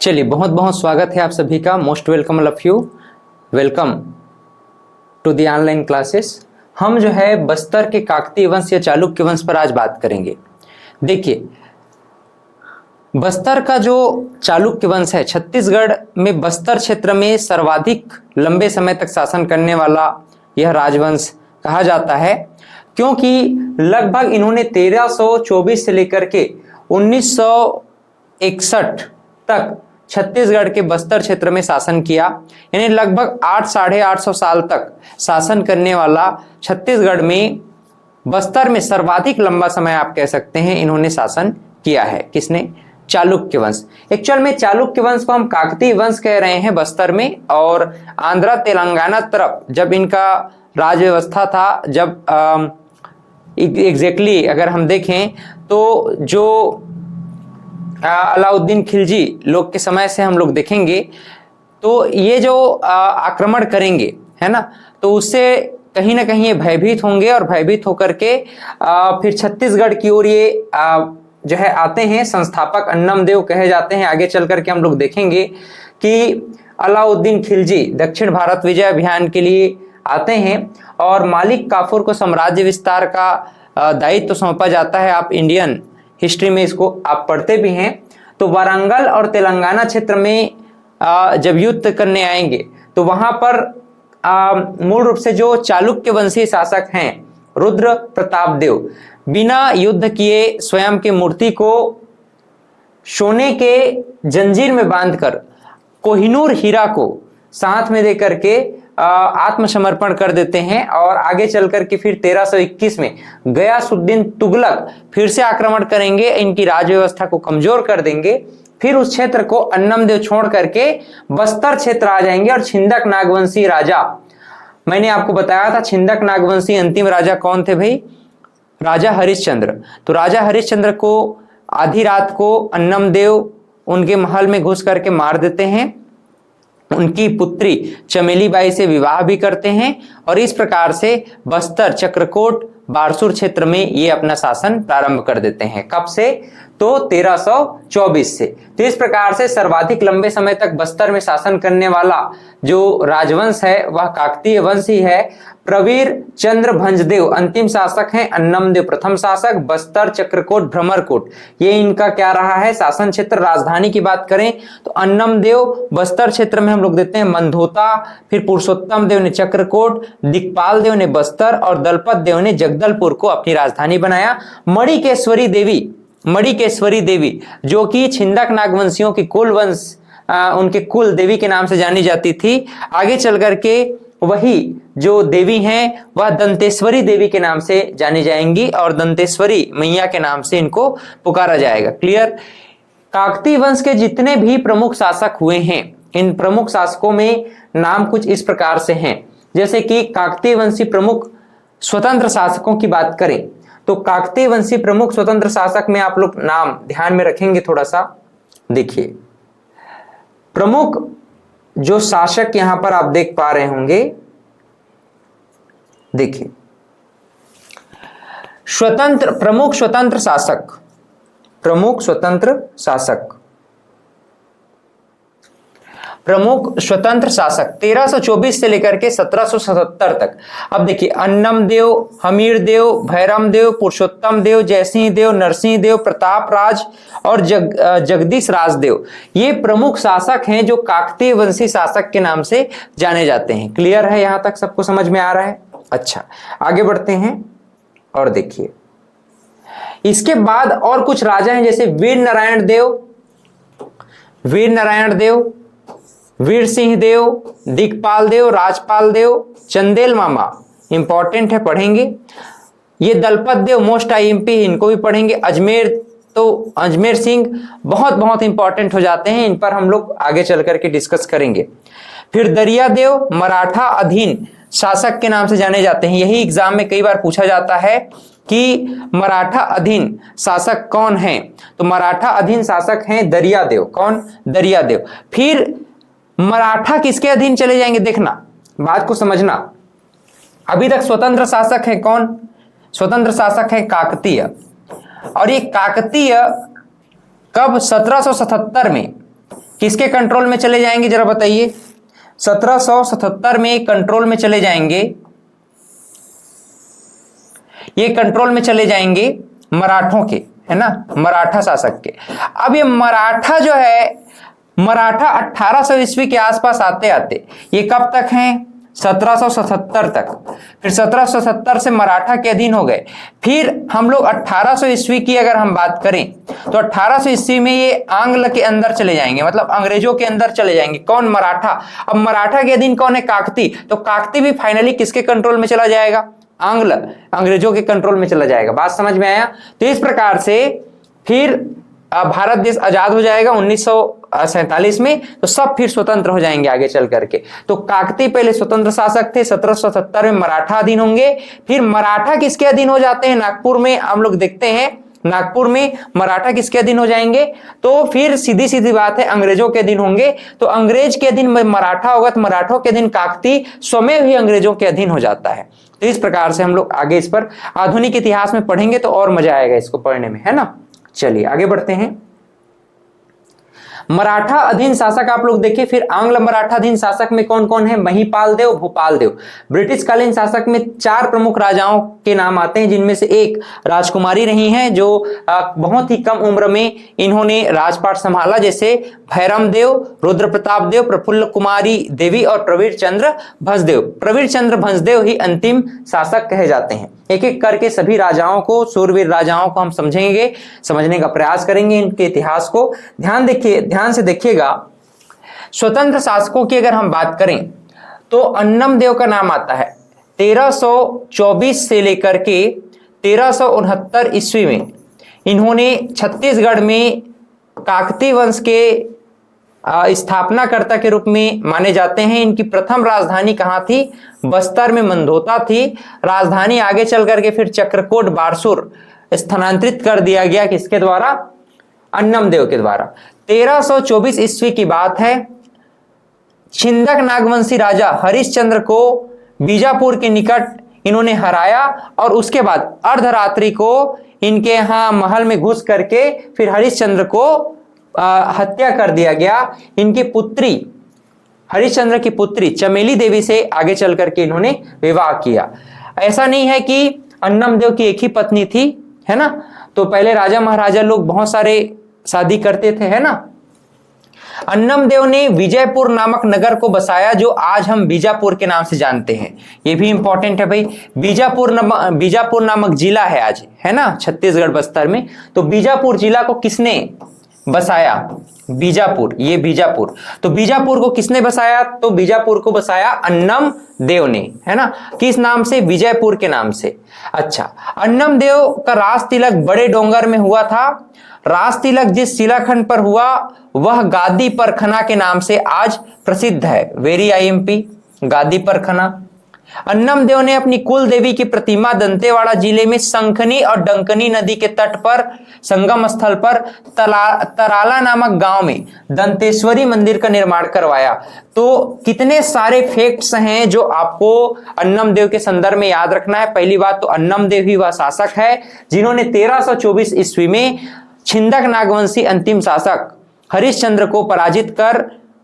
चलिए, बहुत बहुत स्वागत है आप सभी का। Most welcome all of you, welcome to the online classes. हम जो है बस्तर के काकतीय वंश या चालुक्य वंश पर आज बात करेंगे। देखिए, बस्तर का जो चालुक्य वंश है, छत्तीसगढ़ में बस्तर क्षेत्र में सर्वाधिक लंबे समय तक शासन करने वाला यह राजवंश कहा जाता है, क्योंकि लगभग इन्होंने 1324 से लेकर के 1961 तक छत्तीसगढ़ के बस्तर क्षेत्र में शासन किया। यानी लगभग 800-850 साल तक शासन करने वाला छत्तीसगढ़ में बस्तर में सर्वाधिक लंबा समय आप कह सकते हैं इन्होंने शासन किया है। किसने? चालुक्य वंश। एक्चुअल में चालुक्य वंश को हम काकतीय वंश कह रहे हैं बस्तर में, और आंध्रा तेलंगाना तरफ जब इनका राज व्यवस्था था, जब एग्जैक्टली अगर हम देखें तो जो अलाउद्दीन खिलजी लोग के समय से हम लोग देखेंगे तो ये जो आक्रमण करेंगे, है ना, तो उससे कहीं ना कहीं ये भयभीत होंगे और भयभीत होकर के फिर छत्तीसगढ़ की ओर ये जो है आते हैं। संस्थापक अन्नम देव कहे जाते हैं। आगे चल करके हम लोग देखेंगे कि अलाउद्दीन खिलजी दक्षिण भारत विजय अभियान के लिए आते हैं और मालिक काफूर को साम्राज्य विस्तार का दायित्व सौंपा जाता है। आप इंडियन हिस्ट्री में इसको आप पढ़ते भी हैं। तो वारंगल और तेलंगाना क्षेत्र में जब युद्ध करने आएंगे तो वहां पर मूल रूप से जो चालुक्य वंशी शासक हैं रुद्र प्रताप देव, बिना युद्ध किए स्वयं की मूर्ति को सोने के जंजीर में बांधकर कोहिनूर हीरा को साथ में देकर के आत्मसमर्पण कर देते हैं। और आगे चलकर के फिर 1321 में गयासुद्दीन तुगलक फिर से आक्रमण करेंगे, इनकी राज व्यवस्था को कमजोर कर देंगे। फिर उस क्षेत्र को अन्नम देव छोड़ करके बस्तर क्षेत्र आ जाएंगे और छिंदक नागवंशी राजा, मैंने आपको बताया था छिंदक नागवंशी अंतिम राजा कौन थे भाई? राजा हरिश्चंद्र। तो राजा हरिश्चंद्र को आधी रात को अन्नम देव उनके महल में घुस करके मार देते हैं। उनकी पुत्री चमेली बाई से विवाह भी करते हैं और इस प्रकार से बस्तर, चक्रकोट, बारसूर क्षेत्र में ये अपना शासन प्रारंभ कर देते हैं। कब से? तो 1324 से। तो इस प्रकार से सर्वाधिक लंबे समय तक बस्तर में शासन करने वाला जो राजवंश है वह काकतीय वंश ही है। प्रवीर चंद्र भंजदेव अंतिम शासक हैं, अन्नम देव प्रथम शासक। बस्तर, चक्रकोट, भ्रमरकोट ये इनका क्या रहा है शासन क्षेत्र। राजधानी की बात करें तो अन्नम देव बस्तर क्षेत्र में हम लोग देते हैं मंधोता, फिर पुरुषोत्तम देव ने चक्रकोट, दिक्पाल देव ने बस्तर और दलपत देव ने जगदलपुर को अपनी राजधानी बनाया। मणिकेश्वरी देवी जो कि छिंदक नागवंशियों की कुल वंश, उनके कुल देवी के नाम से जानी जाती थी। आगे चल करके वही जो देवी हैं वह दंतेश्वरी देवी के नाम से जानी जाएंगी और दंतेश्वरी मैया के नाम से इनको पुकारा जाएगा। क्लियर? काकतीय वंश के जितने भी प्रमुख शासक हुए हैं, इन प्रमुख शासकों में नाम कुछ इस प्रकार से हैं। जैसे कि काकतीय वंशी प्रमुख स्वतंत्र शासकों की बात करें तो काकतीय वंशी प्रमुख स्वतंत्र शासक में आप लोग नाम ध्यान में रखेंगे थोड़ा सा। देखिए, प्रमुख जो शासक यहां पर आप देख पा रहे होंगे, देखिए प्रमुख स्वतंत्र शासक 1324 से लेकर के 1777 तक। अब देखिए, अन्नम देव, हमीर देव, भैरम देव, पुरुषोत्तम देव, जयसिंह देव, नरसिंह देव, प्रताप राज और जगदीश राजदेव ये प्रमुख शासक हैं जो काकतीय वंशी शासक के नाम से जाने जाते हैं। क्लियर है? यहां तक सबको समझ में आ रहा है? अच्छा, आगे बढ़ते हैं और देखिए इसके बाद और कुछ राजा हैं जैसे वीर नारायण देव, वीर सिंह देव, दिक्पाल देव, राजपाल देव, चंदेल मामा इंपॉर्टेंट है, पढ़ेंगे। ये दलपत देव मोस्ट आईएमपी, इनको भी पढ़ेंगे। अजमेर सिंह बहुत बहुत इंपॉर्टेंट हो जाते हैं, इन पर हम लोग आगे चल करके डिस्कस करेंगे। फिर दरिया देव मराठा अधीन शासक के नाम से जाने जाते हैं। यही एग्जाम में कई बार पूछा जाता है कि मराठा अधीन शासक कौन है, तो मराठा अधीन शासक हैं दरिया देव। कौन? दरिया देव। फिर मराठा किसके अधीन चले जाएंगे? देखना, बात को समझना। अभी तक स्वतंत्र शासक है कौन? स्वतंत्र शासक है काकतीय। और ये काकतीय कब? 1777 में किसके कंट्रोल में चले जाएंगे जरा बताइए। 1777 में कंट्रोल में चले जाएंगे, ये कंट्रोल में चले जाएंगे मराठों के, है ना, मराठा शासक के। अब ये मराठा जो है, मराठा 1800 ईस्वी के आसपास आते आते ये कब तक हैं, 1777 तक। फिर 1770 से मराठा के अधीन हो गए। फिर हम लोग 1800 ईस्वी की अगर हम बात करें तो 1800 ईस्वी में ये आंग्ल के अंदर चले जाएंगे, मतलब अंग्रेजों के अंदर चले जाएंगे। कौन, मराठा। अब मराठा के अधीन कौन है, काकती। तो काकती भी फाइनली किसके कंट्रोल में चला जाएगा, आंग्ल, अंग्रेजों के कंट्रोल में चला जाएगा। बात समझ में आया। तो इस प्रकार से फिर भारत देश आजाद हो जाएगा 1947 में, तो सब फिर स्वतंत्र हो जाएंगे आगे चल करके। तो काकती पहले स्वतंत्र शासक थे, 1770 में मराठा अधीन होंगे। फिर मराठा किसके अधीन हो जाते हैं, नागपुर में हम लोग देखते हैं, नागपुर में मराठा किसके अधीन हो जाएंगे, तो फिर सीधी सीधी बात है अंग्रेजों के अधीन होंगे। तो अंग्रेज के अधीन मराठा होगा, तो मराठों के अधीन काकती स्वयं ही अंग्रेजों के अधीन हो जाता है। तो इस प्रकार से हम लोग आगे इस पर आधुनिक इतिहास में पढ़ेंगे तो और मजा आएगा इसको पढ़ने में, है ना। चलिए आगे बढ़ते हैं। मराठा अधीन शासक आप लोग देखिए, फिर आंग्ल मराठा अधीन शासक में कौन कौन है, महिपाल देव, भूपाल देव। ब्रिटिश कालीन शासक में 4 प्रमुख राजाओं के नाम आते हैं, जिनमें से एक राजकुमारी रही हैं जो बहुत ही कम उम्र में इन्होंने राजपाट संभाला, जैसे भैरम देव, रुद्र प्रताप देव, प्रफुल्ल कुमारी देवी और प्रवीर चंद्र भंजदेव। प्रवीर चंद्र भंजदेव ही अंतिम शासक कहे जाते हैं। एक एक करके सभी राजाओं को, सूरवीर राजाओं को हम समझेंगे, समझने का प्रयास करेंगे इनके इतिहास को। ध्यान से देखिएगा। स्वतंत्र शासकों की अगर हम बात करें तो अन्नम देव का नाम आता है 1324 से लेकर के 1369 ईस्वी में। इन्होंने छत्तीसगढ़ में काकती वंश के स्थापनाकर्ता के रूप में माने जाते हैं। इनकी प्रथम राजधानी कहाँ थी, बस्तर में मंदोता थी। राजधानी आगे चल करके फिर चक्रकोट बारसूर स्थानांतरित कर दिया गया, किसके द्वारा, अन्नम देव के द्वारा। 1324 ईस्वी की बात है। छिंदक नागवंशी राजा हरिश्चंद्र को बीजापुर के निकट इन्होंने हराया और उसके बाद अर्धरात्रि को इनके यहां महल में घुस करके फिर हरिश्चंद्र को हत्या कर दिया गया। इनकी पुत्री, हरिश्चंद्र की पुत्री चमेली देवी से आगे चल करके इन्होंने विवाह किया। ऐसा नहीं है कि अन्नम देव की एक ही पत्नी थी, है ना। तो पहले राजा महाराजा लोग बहुत सारे शादी करते थे, है ना। अन्नम देव ने विजयपुर नामक नगर को बसाया, जो आज हम बीजापुर के नाम से जानते हैं। ये भी इंपॉर्टेंट है भाई। बीजापुर नामक जिला है आज, है ना, छत्तीसगढ़ बस्तर में। तो बीजापुर जिला को किसने बसाया, बीजापुर, ये बीजापुर। तो बीजापुर को किसने बसाया, तो बीजापुर को बसाया अन्नम देव ने, है ना। किस नाम से, विजयपुर के नाम से। अच्छा, अन्नम देव का राज तिलक बड़े डोंगर में हुआ था। राज तिलक जिस शिलाखंड पर हुआ वह गादी परखना के नाम से आज प्रसिद्ध है। वेरी आईएमपी, गादी परखना। अन्नम देव ने अपनी कुल देवी की प्रतिमा दंतेवाड़ा जिले में संखनी और डंकनी नदी के तट पर संगम स्थल पर तराला नामक गांव में दंतेश्वरी मंदिर का निर्माण करवाया। तो कितने सारे फैक्ट्स हैं जो आपको अन्नम देव के संदर्भ में याद रखना है। पहली बात तो अन्नम देव ही वह शासक है जिन्होंने 1324 ईस्वी में छिंदक नागवंशी अंतिम शासक हरिश्चंद्र को पराजित कर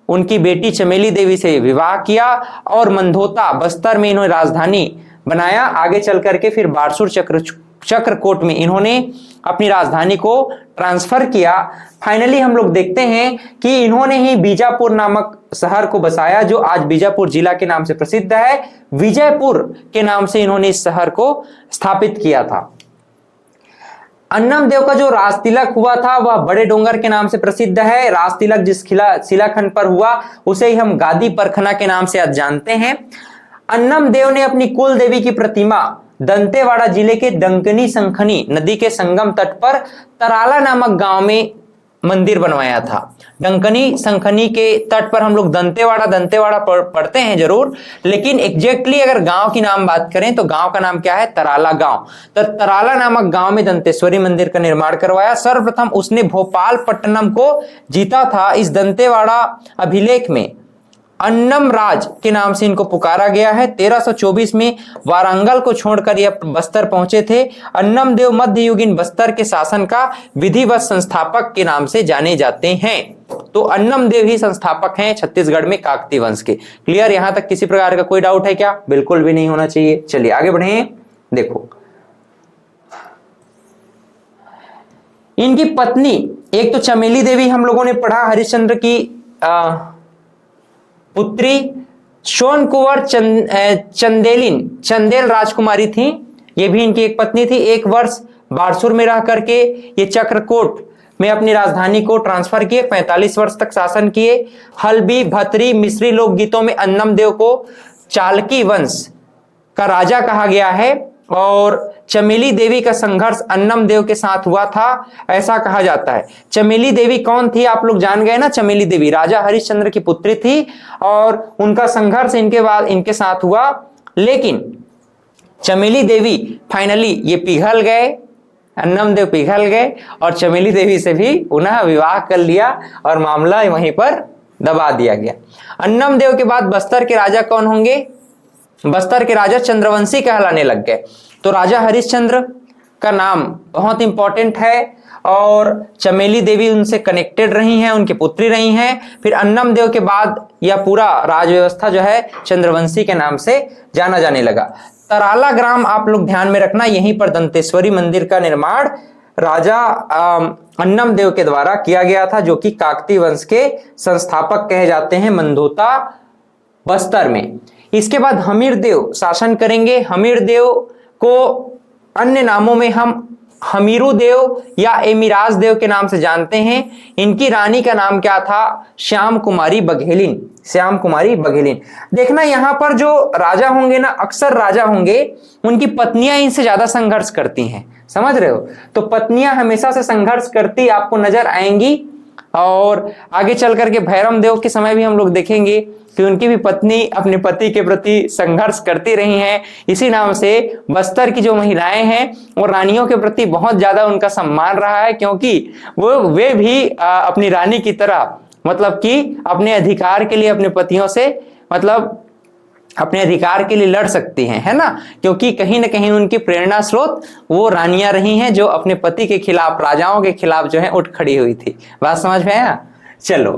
उनकी बेटी चमेली देवी से विवाह किया और मंदोता बस्तर में इन्होंने राजधानी बनाया। आगे चल करके फिर बारसूर चक्रकोट में इन्होंने अपनी राजधानी को ट्रांसफर किया। फाइनली हम लोग देखते हैं कि इन्होंने ही बीजापुर नामक शहर को बसाया, जो आज बीजापुर जिला के नाम से प्रसिद्ध है। विजयपुर के नाम से इन्होंने इस शहर को स्थापित किया था। अन्नम देव का जो राज तिलक हुआ था वह बड़े डोंगर के नाम से प्रसिद्ध है। राज तिलक जिस शिलाखंड पर हुआ उसे ही हम गादी परखना के नाम से आज जानते हैं। अन्नम देव ने अपनी कुल देवी की प्रतिमा दंतेवाड़ा जिले के डंकनी संखनी नदी के संगम तट पर तराला नामक गांव में मंदिर बनवाया था। डंकनी संखनी के तट पर हम लोग दंतेवाड़ा पढ़ते हैं जरूर, लेकिन एग्जैक्टली अगर गांव की नाम बात करें तो गांव का नाम क्या है, तराला गांव। तो तराला नामक गांव में दंतेश्वरी मंदिर का निर्माण करवाया। सर्वप्रथम उसने भोपाल पट्टनम को जीता था। इस दंतेवाड़ा अभिलेख में अन्नम राज के नाम से इनको पुकारा गया है। 1324 में वारंगल को छोड़कर ये बस्तर पहुंचे थे। अन्नम देव मध्ययुगीन बस्तर के शासन का विधिवत संस्थापक के नाम से जाने जाते हैं। तो अन्नम देव ही संस्थापक हैं छत्तीसगढ़ में काकतीय वंश के। क्लियर? यहां तक किसी प्रकार का कोई डाउट है क्या? बिल्कुल भी नहीं होना चाहिए। चलिए आगे बढ़े। देखो इनकी पत्नी एक तो चमेली देवी हम लोगों ने पढ़ा, हरिश्चंद्र की पुत्री सोन कुंवर चंदेल राजकुमारी थी। ये भी इनकी एक पत्नी थी। एक वर्ष बारसूर में रह करके ये चक्रकोट में अपनी राजधानी को ट्रांसफर किए। 45 वर्ष तक शासन किए। हल्बी, भतरी, मिस्री लोकगीतों में अन्नम देव को चालकी वंश का राजा कहा गया है और चमेली देवी का संघर्ष अन्नम देव के साथ हुआ था ऐसा कहा जाता है। चमेली देवी कौन थी? आप लोग जान गए ना। चमेली देवी राजा हरिश्चंद्र की पुत्री थी और उनका संघर्ष इनके बाद इनके साथ हुआ, लेकिन चमेली देवी फाइनली ये पिघल गए, अन्नम देव पिघल गए और चमेली देवी से भी पुनः विवाह कर लिया और मामला वहीं पर दबा दिया गया। अन्नम देव के बाद बस्तर के राजा कौन होंगे? बस्तर के राजा चंद्रवंशी कहलाने लग गए। तो राजा हरिश्चंद्र का नाम बहुत इंपॉर्टेंट है और चमेली देवी उनसे कनेक्टेड रही हैं, उनकी पुत्री रही हैं। फिर अन्नम देव के बाद यह पूरा राज व्यवस्था जो है चंद्रवंशी के नाम से जाना जाने लगा। तराला ग्राम आप लोग ध्यान में रखना, यहीं पर दंतेश्वरी मंदिर का निर्माण राजा अन्नम देव के द्वारा किया गया था, जो कि काकतीय वंश के संस्थापक कहे जाते हैं, मंदोता बस्तर में। इसके बाद हमीर देव शासन करेंगे। हमीर देव को अन्य नामों में हम हमीरू देव या एमिराज देव के नाम से जानते हैं। इनकी रानी का नाम क्या था? श्याम कुमारी बघेलिन। श्याम कुमारी बघेलिन। देखना यहां पर जो राजा होंगे ना, अक्सर राजा होंगे, उनकी पत्नियां इनसे ज्यादा संघर्ष करती हैं। समझ रहे हो? तो पत्नियां हमेशा से संघर्ष करती आपको नजर आएंगी और आगे चल करके भैरम देव के समय भी हम लोग देखेंगे कि उनकी भी पत्नी अपने पति के प्रति संघर्ष करती रही हैं। इसी नाम से बस्तर की जो महिलाएं हैं और रानियों के प्रति बहुत ज्यादा उनका सम्मान रहा है, क्योंकि वे भी अपनी रानी की तरह मतलब कि अपने अधिकार के लिए अपने पतियों से मतलब अपने अधिकार के लिए लड़ सकती हैं, है ना? क्योंकि कहीं ना कहीं उनकी प्रेरणा स्रोत वो रानियां रही हैं जो अपने पति के खिलाफ, राजाओं के खिलाफ जो है उठ खड़ी हुई थी। बात समझ में आया? चलो,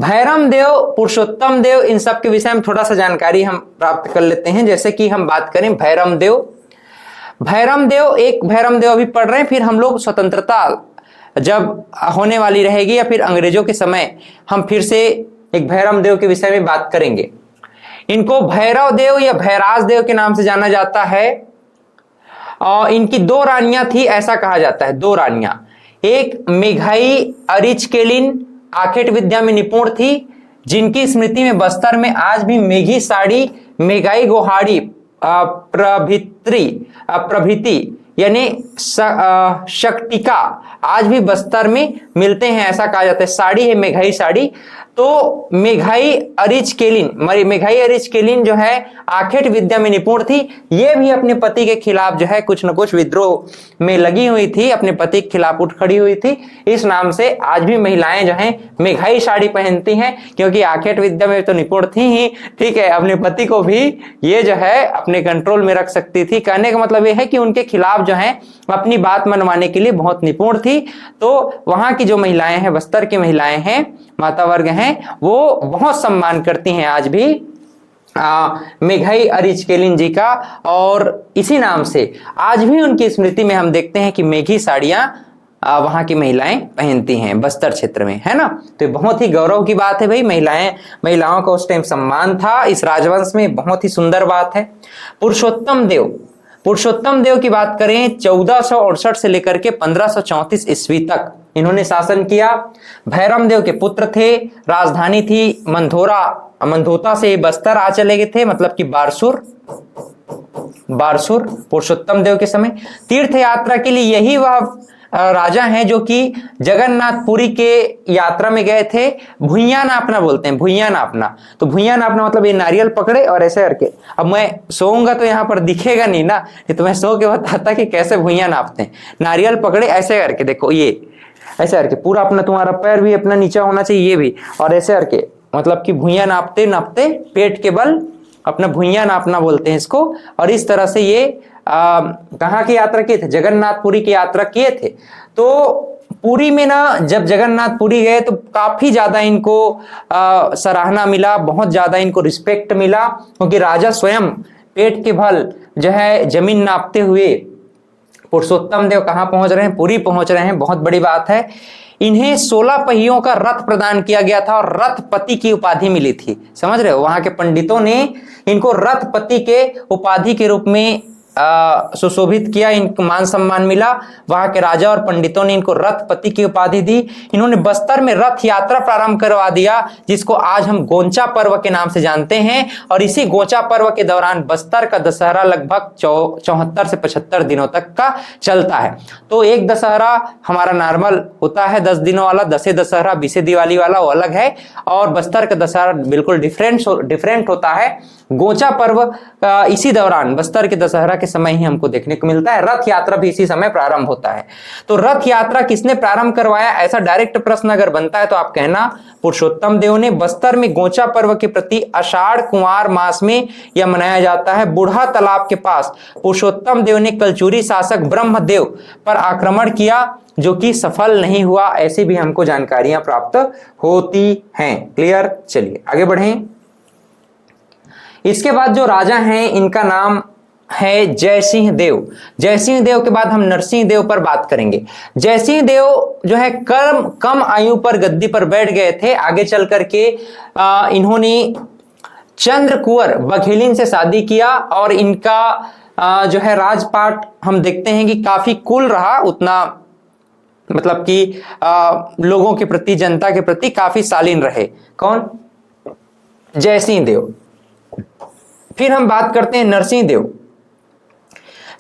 भैरम देव, पुरुषोत्तम देव, इन सब के विषय में थोड़ा सा जानकारी हम प्राप्त कर लेते हैं। जैसे कि हम बात करें भैरम देव, एक भैरम देव अभी पढ़ रहे हैं, फिर हम लोग स्वतंत्रता जब होने वाली रहेगी या फिर अंग्रेजों के समय हम फिर से एक भैरम देव के विषय में बात करेंगे। इनको भैरव देव या भैराज देव के नाम से जाना जाता है और इनकी 2 रानियां थी ऐसा कहा जाता है। 2 रानियां, एक मेघाई अरिचकेलिन आखेट विद्या में निपुण थी, जिनकी स्मृति में बस्तर में आज भी मेघी साड़ी, मेघाई गोहाड़ी प्रभृति यानी शक्तिका आज भी बस्तर में मिलते हैं ऐसा कहा जाता है। साड़ी है मेघाई साड़ी। तो मेघाई अरिचकेलिन जो है आखेट विद्या में निपुण थी। ये भी अपने पति के खिलाफ जो है कुछ न कुछ विद्रोह में लगी हुई थी, अपने पति के खिलाफ उठ खड़ी हुई थी। इस नाम से आज भी महिलाएं जो हैं मेघाई साड़ी पहनती हैं, क्योंकि आखेट विद्या में तो निपुण थी ही, ठीक है, अपने पति को भी ये जो है अपने कंट्रोल में रख सकती थी। कहने का मतलब ये है कि उनके खिलाफ जो है अपनी बात मनवाने के लिए बहुत निपुण थी। तो वहां की जो महिलाएं हैं, बस्तर की महिलाएं हैं, माता वर्ग हैं, वो बहुत सम्मान करती हैं आज भी मेघाई अरिचकेलिन जी का। और इसी नाम से आज भी उनकी स्मृति में हम देखते हैं कि मेघी साड़ियां वहां की महिलाएं पहनती हैं बस्तर क्षेत्र में, है ना? तो ये बहुत ही गौरव की बात है भाई। महिलाओं का उस टाइम सम्मान था इस राजवंश में, बहुत ही सुंदर बात है। पुरुषोत्तम देव की बात करें, 1468 से लेकर के 1534 ईस्वी तक इन्होंने शासन किया। भैरम देव के पुत्र थे, राजधानी थी मंधोता से बस्तर आ चले गए थे, मतलब कि बारसूर पुरुषोत्तम देव के समय। तीर्थ यात्रा के लिए यही वह राजा हैं जो कि जगन्नाथपुरी के यात्रा में गए थे। भुइयां नापना बोलते हैं, भुइयां नापना। तो भुइयां नापना मतलब ये नारियल पकड़े और ऐसे करके, अब मैं सोऊंगा तो यहाँ पर दिखेगा नहीं ना, तो मैं सो के बताता कि कैसे भुइयां नापते हैं। नारियल पकड़े ऐसे करके, देखो ये ऐसे करके पूरा अपना, तुम्हारा पैर भी अपना नीचा होना चाहिए, ये भी, और ऐसे करके मतलब कि भुइयां नापते नापते पेट के बल अपना भुइयां नापना बोलते हैं इसको। और इस तरह से ये कहाँ की यात्रा किए थे, जगन्नाथपुरी की यात्रा किए थे। तो पुरी में ना जब जगन्नाथपुरी गए तो काफी ज्यादा इनको सराहना मिला, बहुत ज्यादा इनको रिस्पेक्ट मिला, क्योंकि राजा स्वयं पेट के बल जो है जमीन नापते हुए पुरुषोत्तम देव कहाँ पहुंच रहे हैं, पुरी पहुंच रहे हैं। बहुत बड़ी बात है। इन्हें 16 पहियों का रथ प्रदान किया गया था और रथपति की उपाधि मिली थी। समझ रहे हो, वहां के पंडितों ने इनको रथपति के उपाधि के रूप में सुशोभित किया, इनको मान सम्मान मिला। वहां के राजा और पंडितों ने इनको रथपति की उपाधि दी। इन्होंने बस्तर में रथ यात्रा प्रारंभ करवा दिया, जिसको आज हम गोंचा पर्व के नाम से जानते हैं। और इसी गोंचा पर्व के दौरान बस्तर का दशहरा लगभग 74 से 75 दिनों तक का चलता है। तो एक दशहरा हमारा नॉर्मल होता है 10 दिनों वाला, 10 दशहरा 20 दिवाली वाला, वो अलग है। और बस्तर का दशहरा बिल्कुल डिफरेंट होता है। गोंचा पर्व इसी दौरान बस्तर के दशहरा के समय ही हमको देखने को मिलता है। रथ यात्रा भी इसी समय प्रारंभ होता है। तो रथ यात्रा किसने प्रारंभ करवाया, ऐसा डायरेक्ट प्रश्न अगर बनता है तो आप कहना पुरुषोत्तम देव ने। बस्तर में गोंचा पर्व के प्रति आषाढ़ कुंवार मास में यह मनाया जाता है। बूढ़ा तालाब के पास पुरुषोत्तम देव ने कलचुरी शासक ब्रह्मदेव पर आक्रमण किया, जो कि सफल नहीं हुआ। ऐसी भी हमको जानकारियां प्राप्त होती हैं। क्लियर, चलिए आगे बढ़ें। इसके बाद जो राजा हैं इनका नाम है जयसिंह देव। जयसिंह देव के बाद हम नरसिंह देव पर बात करेंगे। जयसिंह देव जो है कम आयु पर गद्दी पर बैठ गए थे। आगे चल करके इन्होंने चंद्र कुंवर बघेलिन से शादी किया और इनका जो है राजपाट हम देखते हैं कि काफी कुल रहा, उतना मतलब कि लोगों के प्रति, जनता के प्रति काफी शालीन रहे। कौन? जयसिंह देव। फिर हम बात करते हैं नरसिंह देव।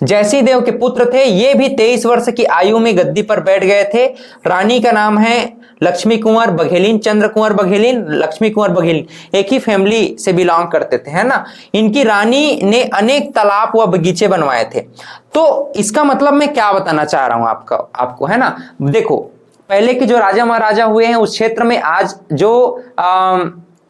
जयसिंह देव के पुत्र थे। ये भी 23 वर्ष की आयु में गद्दी पर बैठ गए थे। रानी का नाम है लक्ष्मी कुंवर बघेलिन, चंद्र कुंवर बघेलिन, लक्ष्मी कुंवर बघेलिन, एक ही फैमिली से बिलोंग करते थे, है ना। इनकी रानी ने अनेक तालाब व बगीचे बनवाए थे। तो इसका मतलब मैं क्या बताना चाह रहा हूं आपको, है ना। देखो, पहले के जो राजा महाराजा हुए हैं उस क्षेत्र में आज जो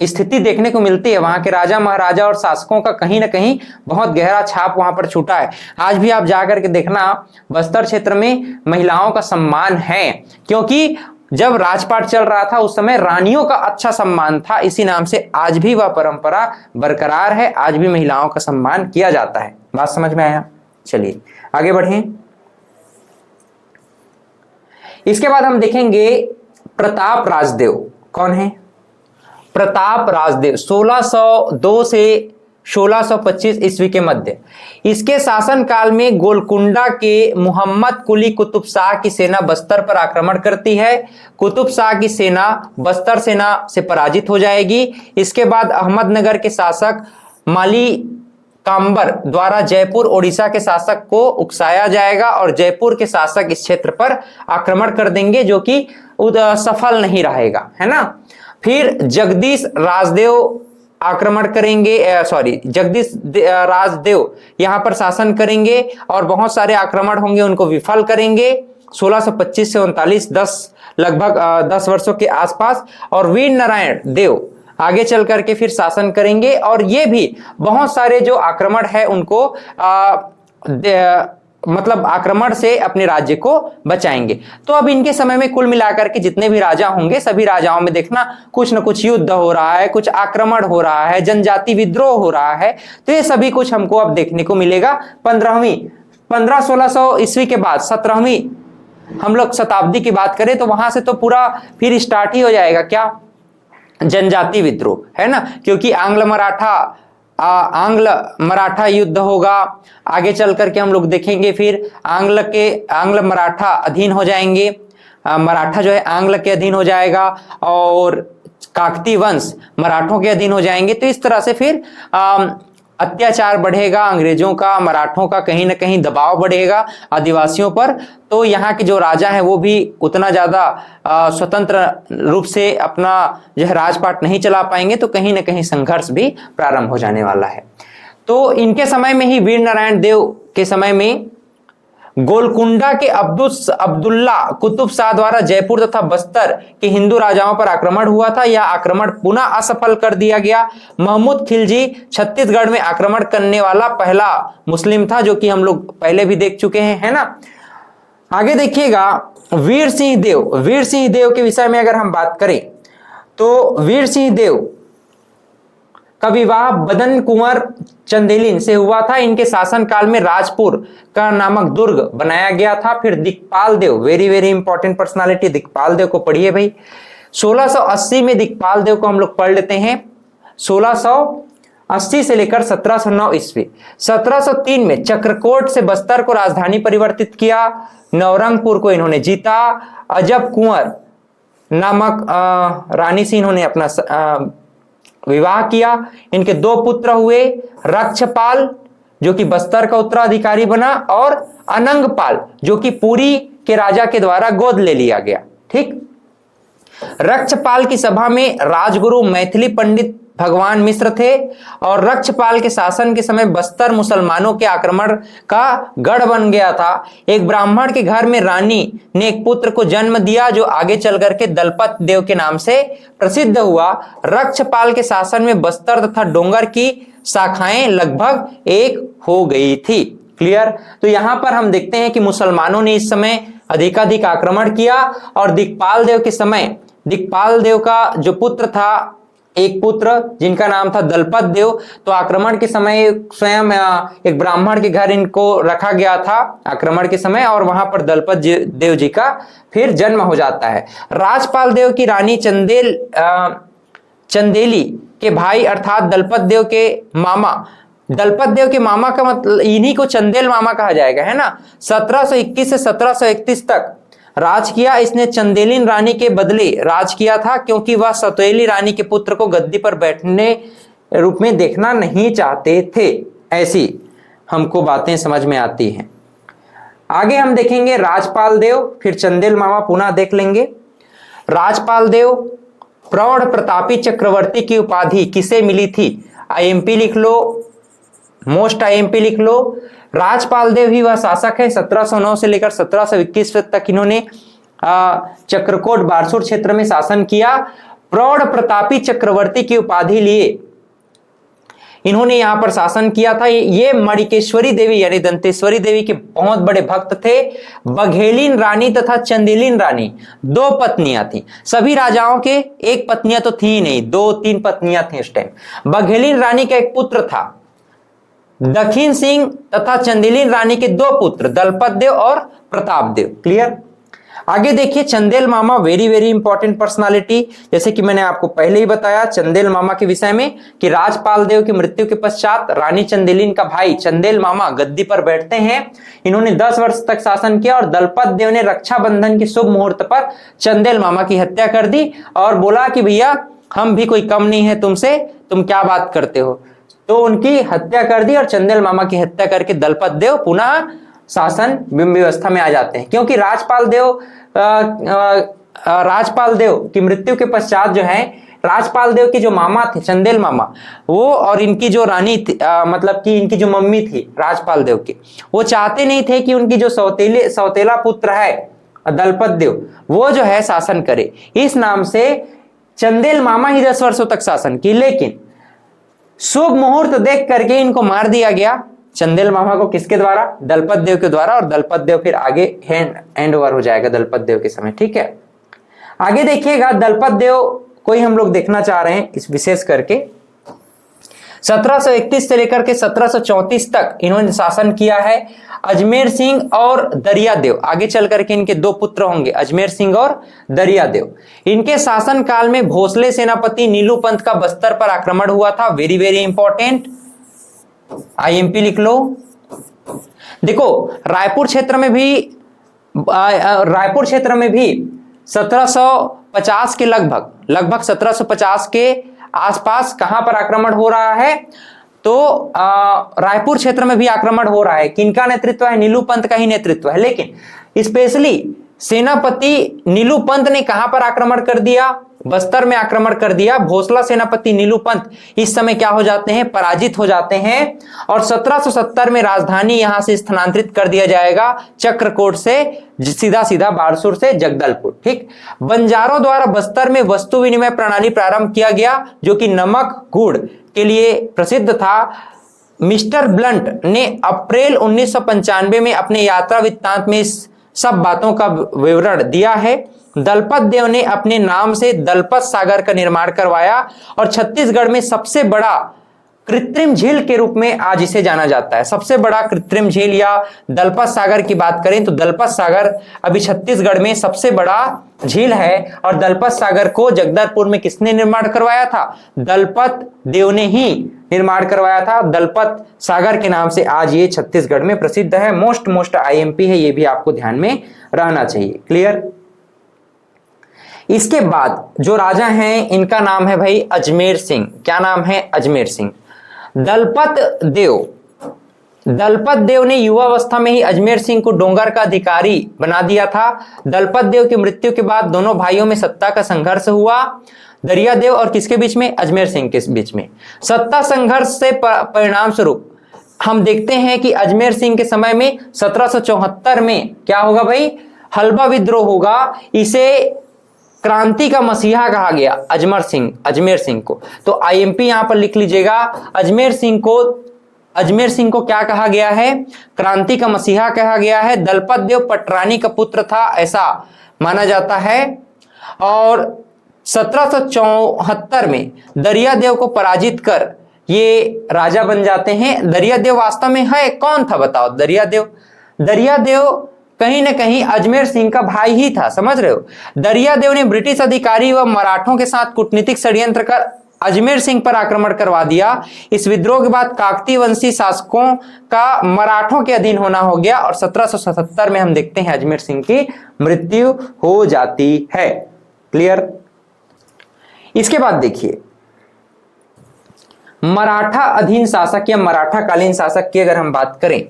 स्थिति देखने को मिलती है, वहां के राजा महाराजा और शासकों का कहीं ना कहीं बहुत गहरा छाप वहां पर छूटा है। आज भी आप जाकर के देखना, बस्तर क्षेत्र में महिलाओं का सम्मान है, क्योंकि जब राजपाट चल रहा था उस समय रानियों का अच्छा सम्मान था। इसी नाम से आज भी वह परंपरा बरकरार है। आज भी महिलाओं का सम्मान किया जाता है। बात समझ में आया? चलिए आगे बढ़ें। इसके बाद हम देखेंगे प्रताप राजदेव। कौन है? प्रताप राजदेव 1602 से 1625 ईस्वी के मध्य। इसके शासन काल में गोलकुंडा के मोहम्मद कुली कुतुब शाह की सेना बस्तर पर आक्रमण करती है। कुतुब शाह की सेना बस्तर सेना से पराजित हो जाएगी। इसके बाद अहमदनगर के शासक माली कांबर द्वारा जयपुर ओडिशा के शासक को उकसाया जाएगा और जयपुर के शासक इस क्षेत्र पर आक्रमण कर देंगे, जो कि सफल नहीं रहेगा, है ना। फिर जगदीश राजदेव आक्रमण करेंगे, जगदीश राजदेव यहां पर शासन करेंगे और बहुत सारे आक्रमण होंगे, उनको विफल करेंगे। 1625 से 39 लगभग 10 वर्षों के आसपास। और वीर नारायण देव आगे चल करके फिर शासन करेंगे और ये भी बहुत सारे जो आक्रमण है उनको मतलब आक्रमण से अपने राज्य को बचाएंगे। तो अब इनके समय में कुल मिलाकर के जितने भी राजा होंगे, सभी राजाओं में देखना कुछ न कुछ युद्ध हो रहा है, कुछ आक्रमण हो रहा है, जनजाति विद्रोह हो रहा है। तो ये सभी कुछ हमको अब देखने को मिलेगा। 1600 ईस्वी के बाद 17वीं हम लोग शताब्दी की बात करें तो वहां से तो पूरा फिर स्टार्ट ही हो जाएगा क्या? जनजाति विद्रोह, है ना। क्योंकि आंग्ल मराठा युद्ध होगा। आगे चल करके हम लोग देखेंगे फिर आंग्ल मराठा अधीन हो जाएंगे। मराठा जो है आंग्ल के अधीन हो जाएगा और काकती वंश मराठों के अधीन हो जाएंगे। तो इस तरह से फिर अत्याचार बढ़ेगा अंग्रेजों का, मराठों का कहीं ना कहीं दबाव बढ़ेगा आदिवासियों पर। तो यहाँ के जो राजा हैं वो भी उतना ज्यादा स्वतंत्र रूप से अपना जो है राजपाट नहीं चला पाएंगे। तो कहीं ना कहीं संघर्ष भी प्रारंभ हो जाने वाला है। तो इनके समय में ही वीर नारायण देव के समय में गोलकुंडा के अब्दुल्ला कुतुब शाह द्वारा जयपुर तथा बस्तर के हिंदू राजाओं पर आक्रमण हुआ था। यह आक्रमण पुनः असफल कर दिया गया। महमूद खिलजी छत्तीसगढ़ में आक्रमण करने वाला पहला मुस्लिम था, जो कि हम लोग पहले भी देख चुके हैं, है ना। आगे देखिएगा वीर सिंह देव के विषय में अगर हम बात करें तो वीर सिंह देव का विवाह बदन कुंवर चंदेलिन से हुआ था। इनके शासन काल में राजपुर का नामक दुर्ग बनाया गया था। फिर दिक्पाल देव, वेरी वेरी इंपॉर्टेंट पर्सनालिटी, दिक्पाल देव को पढ़िए भाई। 1680 में दिक्पाल देव को हम लोग पढ़ लेते हैं। 1680 से लेकर 1709 ईस्वी। 1703 में चक्रकोट से बस्तर को राजधानी परिवर्तित किया। नवरंगपुर को इन्होंने जीता। अजब कुंवर नामक रानी से इन्होंने अपना विवाह किया। इनके 2 पुत्र हुए, रक्षपाल जो कि बस्तर का उत्तराधिकारी बना, और अनंगपाल जो कि पुरी के राजा के द्वारा गोद ले लिया गया। ठीक। रक्षपाल की सभा में राजगुरु मैथिली पंडित भगवान मिश्र थे, और रक्षपाल के शासन के समय बस्तर मुसलमानों के आक्रमण का गढ़ बन गया था। एक ब्राह्मण के घर में रानी ने एक पुत्र को जन्म दिया, जो आगे चल करके दलपत देव के नाम से प्रसिद्ध हुआ। रक्षपाल के शासन में बस्तर तथा डोंगर की शाखाएं लगभग एक हो गई थी। क्लियर। तो यहां पर हम देखते हैं कि मुसलमानों ने इस समय अधिकाधिक आक्रमण किया, और दिक्पाल देव के समय दिक्पाल देव का जो पुत्र था, एक पुत्र जिनका नाम था दलपत देव, तो आक्रमण के समय स्वयं एक ब्राह्मण के घर इनको रखा गया था आक्रमण के समय, और वहां पर दलपत देव जी का फिर जन्म हो जाता है। राजपाल देव की रानी चंदेली के भाई अर्थात दलपत देव के मामा, दलपत देव के मामा का मतलब इन्हीं को चंदेल मामा कहा जाएगा, है ना। 1721 से 1731 तक राज किया। इसने चंदेलिन रानी के बदले राज किया था, क्योंकि वह सतोली रानी के पुत्र को गद्दी पर बैठने रूप में देखना नहीं चाहते थे। ऐसी हमको बातें समझ में आती हैं। आगे हम देखेंगे राजपाल देव, फिर चंदेल मामा पुनः देख लेंगे। राजपाल देव प्रौढ़ प्रतापी चक्रवर्ती की उपाधि किसे मिली थी? आईएमपी लिख लो, मोस्ट आईएमपी लिख लो। राजपाल देव ही वह शासक है 1709 से लेकर 1721 तक इन्होंने चक्रकोट बारसूर क्षेत्र में शासन किया। प्रौढ़ प्रतापी चक्रवर्ती की उपाधि लिए इन्होंने यहां पर शासन किया था। ये मणिकेश्वरी देवी यानी दंतेश्वरी देवी के बहुत बड़े भक्त थे। बघेलिन रानी तथा चंदेलिन रानी 2 पत्नियां थी। सभी राजाओं के एक पत्नियां तो थी ही नहीं, 2-3 पत्नियां थी इस टाइम। बघेलिन रानी का एक पुत्र था दक्षिण सिंह तथा चंदेलिन रानी के 2 पुत्र दलपत देव और प्रताप देव। क्लियर। आगे देखिए चंदेल मामा, वेरी वेरी इंपॉर्टेंट पर्सनालिटी। जैसे कि मैंने आपको पहले ही बताया चंदेल मामा के विषय में कि राजपाल देव की मृत्यु के पश्चात रानी चंदेलिन का भाई चंदेल मामा गद्दी पर बैठते हैं। इन्होंने 10 वर्ष तक शासन किया, और दलपत देव ने रक्षाबंधन के शुभ मुहूर्त पर चंदेल मामा की हत्या कर दी और बोला कि भैया हम भी कोई कम नहीं है तुमसे, तुम क्या बात करते हो। तो उनकी हत्या कर दी, और चंदेल मामा की हत्या करके दलपत देव पुनः शासन व्यवस्था में आ जाते हैं। क्योंकि राजपाल देव की मृत्यु के पश्चात जो है, राजपाल देव के जो मामा थे चंदेल मामा, वो और इनकी जो रानी थी मतलब कि इनकी जो मम्मी थी राजपाल देव की, वो चाहते नहीं थे कि उनकी जो सौतेला पुत्र है दलपत देव वो जो है शासन करे। इस नाम से चंदेल मामा ही 10 वर्षों तक शासन की, लेकिन शुभ मुहूर्त देख करके इनको मार दिया गया। चंदेल मामा को किसके द्वारा? दलपत देव के द्वारा, और दलपत देव फिर आगे हैंड ओवर हो जाएगा दलपत देव के समय। ठीक है। आगे देखिएगा दलपत देव को ही हम लोग देखना चाह रहे हैं इस विशेष करके। 1731 से लेकर के 1734 तक इन्होंने शासन किया है। अजमेर सिंह और दरिया देव, आगे चल करके इनके 2 पुत्र होंगे अजमेर सिंह और दरिया देव। इनके शासन काल में भोसले सेनापति नीलू पंत का बस्तर पर आक्रमण हुआ था। वेरी वेरी इंपॉर्टेंट, आईएमपी लिख लो। देखो रायपुर क्षेत्र में भी 1750 के लगभग 1750 के आसपास कहां पर आक्रमण हो रहा है? तो रायपुर क्षेत्र में भी आक्रमण हो रहा है। किनका नेतृत्व है? नीलू पंत का ही नेतृत्व है। लेकिन स्पेशली सेनापति नीलू पंत ने कहां पर आक्रमण कर दिया? बस्तर में आक्रमण कर दिया। भोसला सेनापति नीलू पंत इस समय क्या हो जाते हैं, पराजित हो जाते हैं और 1770 में राजधानी यहां से स्थानांतरित कर दिया जाएगा चक्रकोट से सीधा सीधा बारसूर से जगदलपुर। ठीक, बंजारों द्वारा बस्तर में वस्तु विनिमय प्रणाली प्रारंभ किया गया जो कि नमक गुड़ के लिए प्रसिद्ध था। मिस्टर ब्लंट ने अप्रैल 1995 में अपने यात्रा वृत्तांत में इस सब बातों का विवरण दिया है। दलपत देव ने अपने नाम से दलपत सागर का निर्माण करवाया और छत्तीसगढ़ में सबसे बड़ा कृत्रिम झील के रूप में आज इसे जाना जाता है। सबसे बड़ा कृत्रिम झील या दलपत सागर की बात करें तो दलपत सागर अभी छत्तीसगढ़ में सबसे बड़ा झील है और दलपत सागर को जगदलपुर में किसने निर्माण करवाया था, दलपत देव ने ही निर्माण करवाया था। दलपत सागर के नाम से आज ये छत्तीसगढ़ में प्रसिद्ध है। मोस्ट आईएमपी है, ये भी आपको ध्यान में रहना चाहिए। क्लियर। इसके बाद जो राजा हैं इनका नाम है भाई अजमेर सिंह। क्या नाम है, अजमेर सिंह। दलपत देव ने युवावस्था में ही अजमेर सिंह को डोंगर का अधिकारी बना दिया था। दलपत देव की मृत्यु के बाद दोनों भाइयों में सत्ता का संघर्ष हुआ। दरियादेव और किसके बीच में, अजमेर सिंह के बीच में। सत्ता संघर्ष से परिणाम स्वरूप हम देखते हैं कि अजमेर सिंह के समय में 1774 में क्या होगा भाई, हलबा विद्रोह होगा। इसे क्रांति का मसीहा कहा गया अजमेर सिंह को। तो आईएमपी यहां पर लिख लीजिएगा, अजमेर सिंह को क्या कहा गया है, क्रांति का मसीहा कहा गया है। दलपत देव पटरानी का पुत्र था ऐसा माना जाता है और 1774 में दरियादेव को पराजित कर ये राजा बन जाते हैं। दरियादेव वास्तव में है कौन था बताओ, दरियादेव कहीं ना कहीं अजमेर सिंह का भाई ही था, समझ रहे हो। दरियादेव ने ब्रिटिश अधिकारी व मराठों के साथ कूटनीतिक षड्यंत्र कर अजमेर सिंह पर आक्रमण करवा दिया। इस विद्रोह के बाद काकतीय वंशी शासकों का मराठों के अधीन होना हो गया और 1777 में हम देखते हैं अजमेर सिंह की मृत्यु हो जाती है। क्लियर। इसके बाद देखिए मराठा अधीन शासक या मराठा कालीन शासक की अगर हम बात करें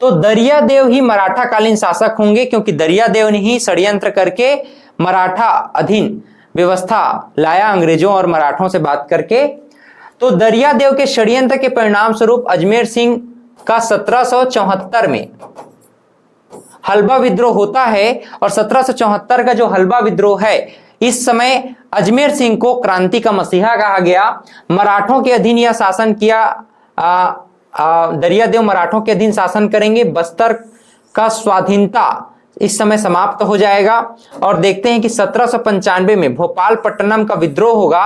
तो दरियादेव ही मराठा कालीन शासक होंगे क्योंकि दरियादेव ने ही षड्यंत्र करके मराठा अधीन व्यवस्था लाया अंग्रेजों और मराठों से बात करके। तो दरियादेव के षड्यंत्र के परिणाम स्वरूप अजमेर सिंह का 1774 में हलबा विद्रोह होता है और 1774 का जो हलबा विद्रोह है इस समय अजमेर सिंह को क्रांति का मसीहा कहा गया। मराठों के अधीन यह शासन किया। दरियादेव मराठों के अधीन शासन करेंगे। बस्तर का स्वाधीनता इस समय समाप्त हो जाएगा और देखते हैं कि 1795 में भोपालपट्टनम का विद्रोह होगा।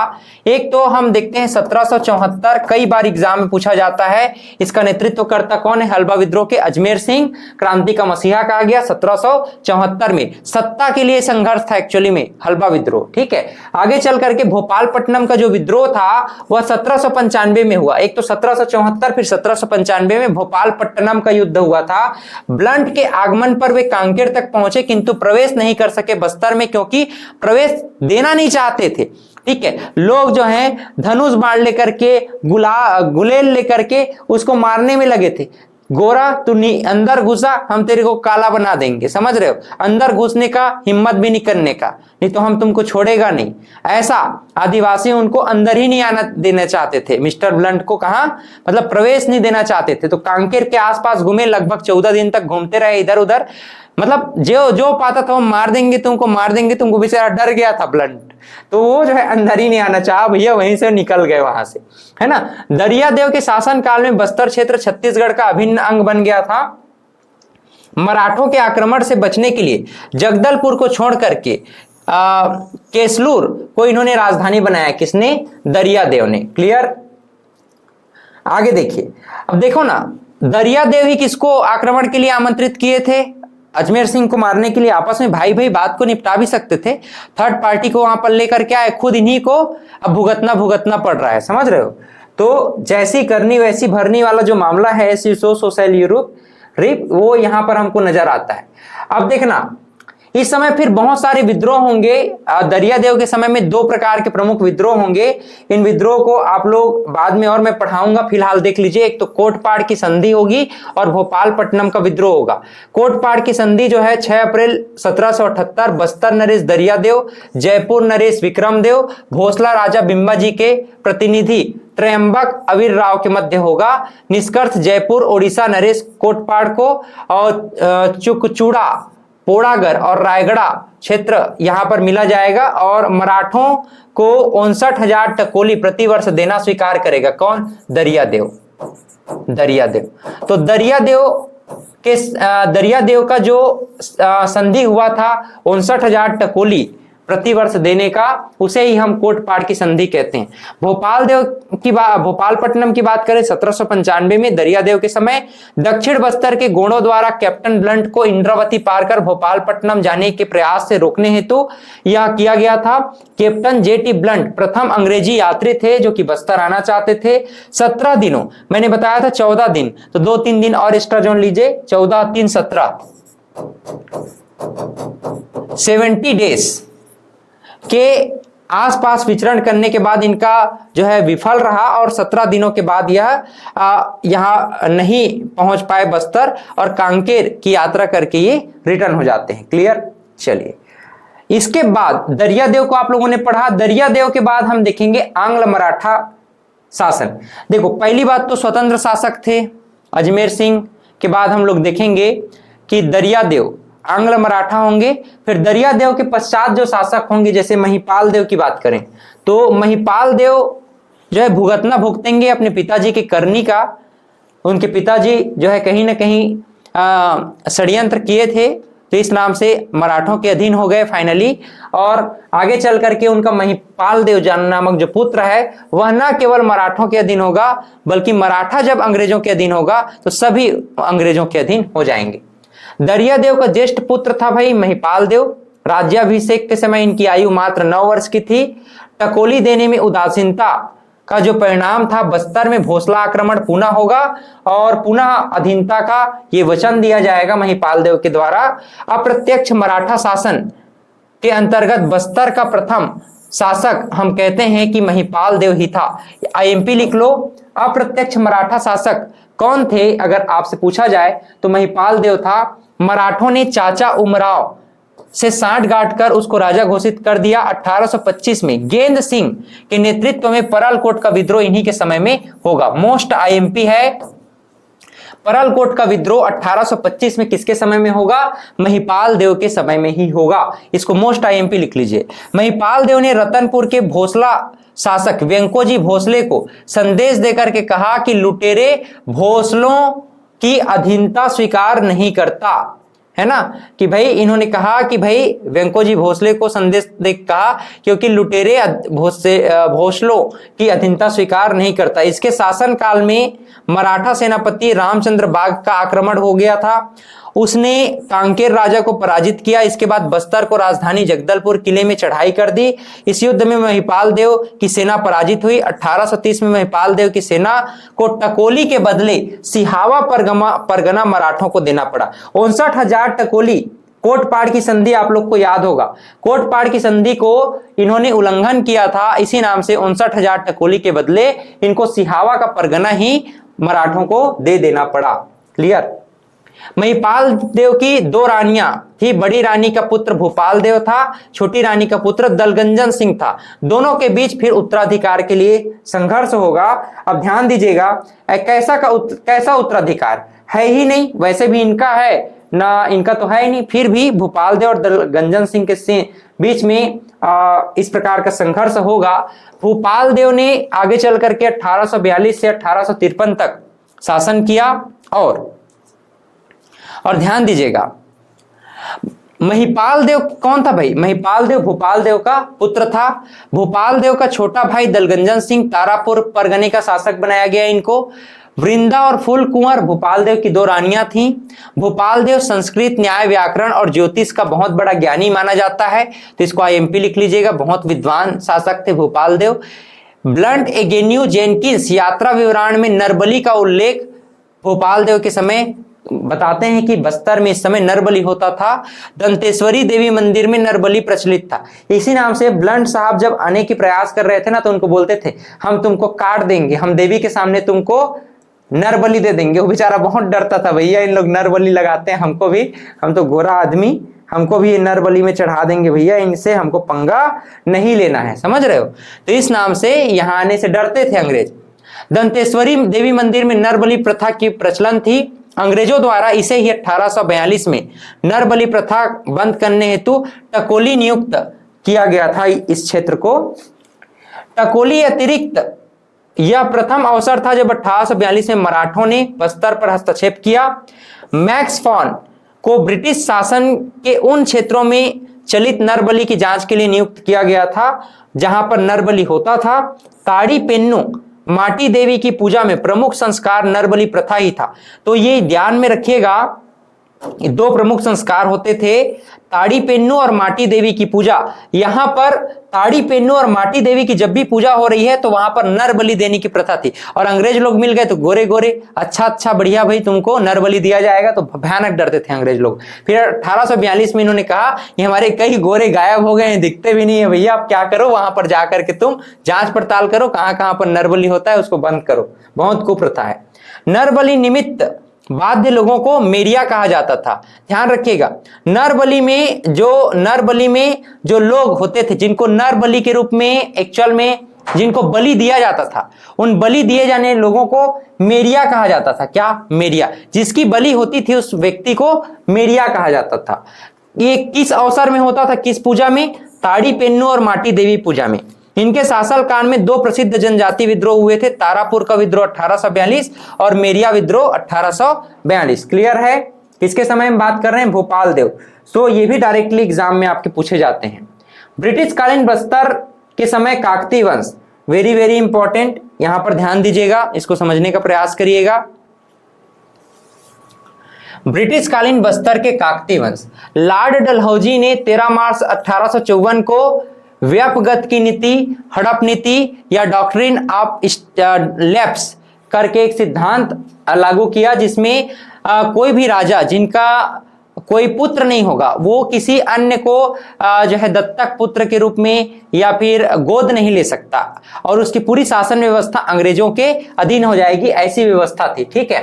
एक तो हम देखते हैं 1774 कई बार एग्जाम में पूछा जाता है, इसका नेतृत्व करता कौन है, हलबा विद्रोह के अजमेर सिंह, क्रांति का मसीहा कहा गया। 1774 में सत्ता के लिए संघर्ष था एक्चुअली में हलबा विद्रोह। ठीक है, आगे चल करके भोपालपट्टनम का जो विद्रोह था वह 1795 में हुआ। एक तो 1774 फिर 1795 में भोपालपट्टनम का युद्ध हुआ था। ब्लंट के आगमन पर वे कांकेर तक पहुंचे किंतु प्रवेश नहीं कर सके बस्तर में क्योंकि प्रवेश देना नहीं चाहते थे। ठीक है, लोग जो हैं धनुष बाण लेकर के गुलेल लेकर के उसको मारने में लगे थे। गोरा तू अंदर घुसा हम तेरे को काला बना देंगे, समझ रहे हो, अंदर घुसने का हिम्मत भी नहीं करने का, नहीं तो हम तुमको छोड़ेगा नहीं। ऐसा आदिवासी उनको अंदर ही नहीं आना देना चाहते थे। मिस्टर ब्लंट को कहा मतलब प्रवेश नहीं देना चाहते थे। तो कांकेर के आसपास घूमे, लगभग 14 दिन तक घूमते रहे इधर उधर। मतलब जो पाता था वो मार देंगे तुमको। बेचारा डर गया था ब्लंट, तो वो जो है अंदर ही नहीं आना चाहा भैया, वहीं से निकल गए वहां से, है ना। दरियादेव के शासन काल में बस्तर क्षेत्र छत्तीसगढ़ का अभिन्न अंग बन गया था। मराठों के आक्रमण से बचने के लिए जगदलपुर को छोड़ करके केसलूर को इन्होंने राजधानी बनाया। किसने, दरियादेव ने। क्लियर। आगे देखिए, अब देखो ना, दरियादेव ही किसको आक्रमण के लिए आमंत्रित किए थे, अजमेर सिंह को मारने के लिए। आपस में भाई बात को निपटा भी सकते थे, थर्ड पार्टी को वहां पर लेकर के आए, खुद इन्हीं को अब भुगतना पड़ रहा है, समझ रहे हो। तो जैसी करनी वैसी भरनी वाला जो मामला है सोशल यूरोप रिप वो यहां पर हमको नजर आता है। अब देखना इस समय फिर बहुत सारे विद्रोह होंगे। दरियादेव के समय में दो प्रकार के प्रमुख विद्रोह होंगे। इन विद्रोह को आप लोग बाद में और मैं पढ़ाऊंगा, फिलहाल देख लीजिए। एक तो कोटपाड़ की संधि होगी और भोपालपट्टनम का विद्रोह होगा। कोटपाड़ की संधि जो है 6 अप्रैल 1778, बस्तर नरेश दरियादेव, जयपुर नरेश विक्रमदेव, भोसला राजा बिंबाजी के प्रतिनिधि त्रयंबक अवीर राव के मध्य होगा। निष्कर्ष जयपुर ओडिशा नरेश कोटपाड़ को और चुकचूड़ा, पोड़ागर और रायगढ़ क्षेत्र यहां पर मिला जाएगा और मराठों को 59,000 टकोली प्रतिवर्ष देना स्वीकार करेगा। कौन? दरियादेव। दरियादेव तो दरियादेव का जो संधि हुआ था 59,000 टकोली प्रतिवर्ष देने का, उसे ही हम कोटपाड़ की संधि कहते हैं। भोपालपट्टनम की बात करें 1795 में दरियादेव के समय दक्षिण बस्तर के गोंडों द्वारा कैप्टन ब्लंट को इंद्रावती पार कर भोपालपट्टनम जाने के प्रयास से रोकने हेतु यह किया गया था। कैप्टन जेटी ब्लंट प्रथम अंग्रेजी यात्री थे जो कि बस्तर आना चाहते थे। 17 दिनों, मैंने बताया था 14 दिन, तो 2-3 दिन और एक्स्ट्रा जोड़ लीजिए, 14, 3, 17, 70 डेज के आसपास विचरण करने के बाद इनका जो है विफल रहा और 17 दिनों के बाद यह यहां नहीं पहुंच पाए बस्तर और कांकेर की यात्रा करके ये रिटर्न हो जाते हैं। क्लियर? चलिए, इसके बाद दरियादेव को आप लोगों ने पढ़ा। दरियादेव के बाद हम देखेंगे आंग्ल मराठा शासन। देखो, पहली बात तो स्वतंत्र शासक थे अजमेर सिंह, के बाद हम लोग देखेंगे कि दरियादेव आंग्ल मराठा होंगे। फिर दरियादेव के पश्चात जो शासक होंगे, जैसे महिपाल देव की बात करें तो महिपाल देव जो है भुगतना भुगतेंगे अपने पिताजी की करनी का। उनके पिताजी जो है कहीं ना कहीं षड्यंत्र किए थे, तो इस नाम से मराठों के अधीन हो गए फाइनली। और आगे चल करके उनका महिपाल देव नामक जो पुत्र है वह न केवल मराठों के अधीन होगा, बल्कि मराठा जब अंग्रेजों के अधीन होगा तो सभी अंग्रेजों के अधीन हो जाएंगे। दरियादेव का ज्येष्ठ पुत्र था भाई महिपाल देव। राज्याभिषेक के समय इनकी आयु मात्र 9 वर्ष की थी। टकोली देने में उदासीनता का जो परिणाम था, बस्तर में भोसला आक्रमण पुनः होगा और पुनः अधीनता का ये वचन दिया जाएगा महिपाल देव के द्वारा। अप्रत्यक्ष मराठा शासन के अंतर्गत बस्तर का प्रथम शासक हम कहते हैं कि महिपाल देव ही था। आईएमपी लिख लो, अप्रत्यक्ष मराठा शासक कौन थे अगर आपसे पूछा जाए तो महिपाल देव था। मराठों ने चाचा उमराव से सांठ गांठ कर उसको राजा घोषित कर दिया। 1825 में गेंद सिंह के नेतृत्व में परलकोट का विद्रोह इन्हीं के समय में होगा। मोस्ट आईएमपी है, परलकोट का विद्रोह 1825 में किसके समय में होगा? महिपाल देव के समय में ही होगा। इसको मोस्ट आईएमपी लिख लीजिए। महिपाल देव ने रतनपुर के भोसला शासक वेंकोजी भोसले को संदेश देकर के कहा कि लुटेरे भोसलों की अधीनता स्वीकार नहीं करता, है ना। कि भाई इन्होंने कहा कि भाई वेंकोजी भोसले को संदेश दे कहा क्योंकि लुटेरे भोसलों की अधीनता स्वीकार नहीं करता। इसके शासन काल में मराठा सेनापति रामचंद्र बाग का आक्रमण हो गया था। उसने कांकेर राजा को पराजित किया। इसके बाद बस्तर को राजधानी जगदलपुर किले में चढ़ाई कर दी। इस युद्ध में महिपाल देव की सेना पराजित हुई। 1830 में महिपाल देव की सेना को टकोली के बदले सिहावा परगना मराठों को देना पड़ा। 59,000 टकोली। कोटपाड़ की संधि आप लोग को याद होगा, कोटपाड़ की संधि को इन्होंने उल्लंघन किया था, इसी नाम से 59,000 टकोली के बदले इनको सिहावा का परगना ही मराठों को दे देना पड़ा। क्लियर? महिपाल देव की 2 रानियां थी। बड़ी रानी का पुत्र भूपाल देव था, छोटी रानी का पुत्र दलगंजन सिंह था। दोनों के बीच फिर उत्तराधिकार के लिए संघर्ष होगा। अब ध्यान दीजिएगा, कैसा उत्तराधिकार है ही नहीं, वैसे भी इनका है ना, इनका तो है ही नहीं, फिर भी भूपाल देव और दलगंजन सिंह के बीच में इस प्रकार का संघर्ष होगा। भूपाल देव ने आगे चल करके 1842 से 1853 तक शासन किया। और ध्यान दीजिएगा, महिपाल देव कौन था भाई? महिपाल देव भूपाल देव का पुत्र था। भूपाल देव का छोटा भाई दलगंजन सिंह तारापुर परगने का शासक बनाया गया इनको। वृंदा और फूल कुंवर भूपाल देव की 2 रानियां थीं। भूपाल देव संस्कृत, न्याय, व्याकरण और ज्योतिष का बहुत बड़ा ज्ञानी माना जाता है, तो इसको आईएमपी लिख लीजिएगा। बहुत विद्वान शासक थे भूपाल देव। ब्लंट एगेन्यू जेनकिंस यात्रा विवरण में नरबली का उल्लेख भूपाल देव के समय बताते हैं कि बस्तर में इस समय नरबली होता था। दंतेश्वरी देवी मंदिर में नरबली प्रचलित था। इसी नाम से ब्लंट साहब जब आने की प्रयास कर रहे थे ना, तो उनको बोलते थे हम तुमको काट देंगे, हम देवी के सामने तुमको नरबली दे देंगे। वो बेचारा बहुत डरता था, भैया इन लोग नरबली लगाते हैं, हमको भी, हम तो गोरा आदमी, हमको भी नरबली में चढ़ा देंगे भैया, इनसे हमको पंगा नहीं लेना है, समझ रहे हो। तो इस नाम से यहां आने से डरते थे अंग्रेज। दंतेश्वरी देवी मंदिर में नरबली प्रथा की प्रचलन थी। अंग्रेजों द्वारा इसे ही 1842 में नरबली प्रथा बंद करने हेतु टकोली नियुक्त किया गया था। इस क्षेत्र को टकोली अतिरिक्त यह प्रथम अवसर था जब 1842 में मराठों ने बस्तर पर हस्तक्षेप किया। मैक्स फॉन को ब्रिटिश शासन के उन क्षेत्रों में चलित नरबली की जांच के लिए नियुक्त किया गया था जहां पर नरबली होता था। ताड़ी पेन्नू माटी देवी की पूजा में प्रमुख संस्कार नरबली प्रथा ही था। तो ये ध्यान में रखिएगा, दो प्रमुख संस्कार होते थे, ताड़ी पेन्नू और माटी देवी की पूजा। यहां पर ताड़ी पेन्नू और माटी देवी की जब भी पूजा हो रही है तो वहां पर नर बलि देने की प्रथा थी। और अंग्रेज लोग मिल गए तो गोरे गोरे, अच्छा बढ़िया भाई तुमको नर बलि दिया जाएगा, तो भयानक डरते थे अंग्रेज लोग। फिर 1842 में इन्होंने कहा ये हमारे कई गोरे गायब हो गए हैं, दिखते भी नहीं है भैया, आप क्या करो, वहां पर जाकर के तुम जांच पड़ताल करो, कहां पर नर बलि होता है उसको बंद करो, बहुत कुप्रथा है। नर बलि निमित्त बाध्य लोगों को मेरिया कहा जाता था। ध्यान रखिएगा, नरबली में जो लोग होते थे जिनको नरबली के रूप में एक्चुअल में जिनको बलि दिया जाता था, उन बलि दिए जाने लोगों को मेरिया कहा जाता था। क्या? मेरिया। जिसकी बलि होती थी उस व्यक्ति को मेरिया कहा जाता था। ये किस अवसर में होता था, किस पूजा में? ताड़ी पेन्नू और माटी देवी पूजा में। इनके शासन काल में दो प्रसिद्ध जनजाति विद्रोह हुए थे, तारापुर का विद्रोह 1842 और मेरिया विद्रोह 1842। क्लियर है? किसके समय में बात कर रहे हैं? भोपाल देव। सो ये भी डायरेक्टली एग्जाम में आपके पूछे जाते हैं। ब्रिटिश कालीन बस्तर के समय काकतीय वंश, वेरी वेरी इंपॉर्टेंट, यहां पर ध्यान दीजिएगा, इसको समझने का प्रयास करिएगा। ब्रिटिश कालीन बस्तर के काकतीय वंश, लॉर्ड डलहौजी ने 13 मार्च 1854 को व्यापगत की नीति, हड़प नीति या डॉक्ट्रिन ऑफ लैप्स करके एक सिद्धांत लागू किया, जिसमें कोई भी राजा जिनका कोई पुत्र नहीं होगा वो किसी अन्य को जो है दत्तक पुत्र के रूप में या फिर गोद नहीं ले सकता, और उसकी पूरी शासन व्यवस्था अंग्रेजों के अधीन हो जाएगी, ऐसी व्यवस्था थी। ठीक है,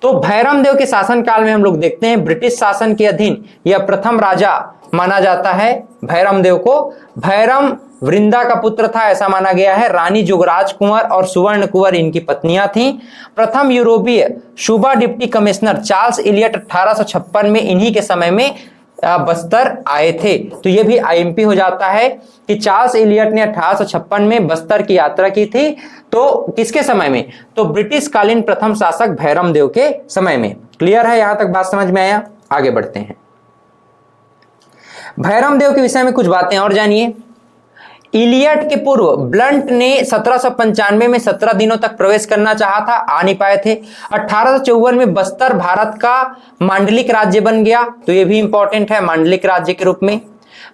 तो भैरम देव के शासन काल में हम लोग देखते हैं ब्रिटिश शासन के अधीन यह प्रथम राजा माना जाता है भैरम देव को। भैरम वृंदा का पुत्र था ऐसा माना गया है। रानी जुगराज कुंवर और सुवर्ण कुंवर इनकी पत्नियां थीं। प्रथम यूरोपीय सूबा डिप्टी कमिश्नर चार्ल्स इलियट 1856 में इन्हीं के समय में बस्तर आए थे। तो ये भी आईएमपी हो जाता है कि चार्ल्स इलियट ने 1856 में बस्तर की यात्रा की थी। तो किसके समय में? तो ब्रिटिश कालीन प्रथम शासक भैरम देव के समय में। क्लियर है? यहां तक बात समझ में आया? आगे बढ़ते हैं। भैरम देव के विषय में कुछ बातें और जानिए। इलियट के पूर्व ब्लंट ने 1795 में 17 दिनों तक प्रवेश करना चाहा था, आ नहीं पाए थे। 1854 में बस्तर भारत का मांडलिक राज्य बन गया, तो ये भी इंपॉर्टेंट है, मांडलिक राज्य के रूप में।